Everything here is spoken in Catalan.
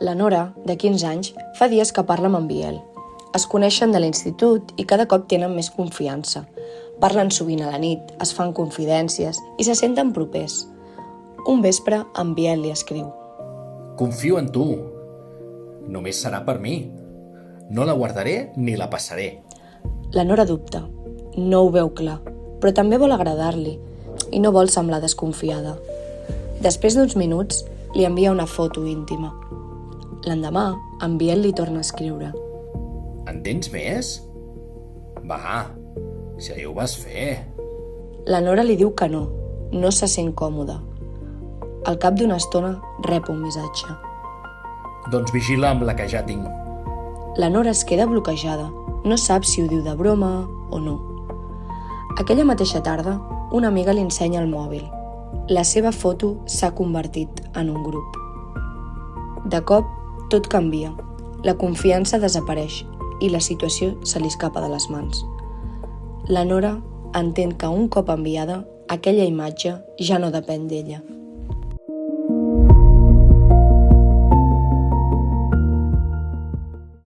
La Nora, de 15 anys, fa dies que parla amb en Biel. Es coneixen de l'institut i cada cop tenen més confiança. Parlen sovint a la nit, es fan confidències i se senten propers. Un vespre, en Biel li escriu: Confio en tu. Només serà per mi. No la guardaré ni la passaré. La Nora dubta. No ho veu clar, però també vol agradar-li i no vol semblar desconfiada. Després d'uns minuts, li envia una foto íntima. L'endemà, en Biel li torna a escriure: En tens més? Va, si ahir ho vas fer. La Nora li diu que no se sent còmoda. Al cap d'una estona rep un missatge. Doncs vigila amb la que ja tinc. La Nora es queda bloquejada. No sap si ho diu de broma o no. Aquella mateixa tarda, una amiga li ensenya el mòbil. La seva foto s'ha convertit en un grup. De cop, tot canvia. La confiança desapareix i la situació se li escapa de les mans. La Nora entén que un cop enviada, aquella imatge ja no depèn d'ella.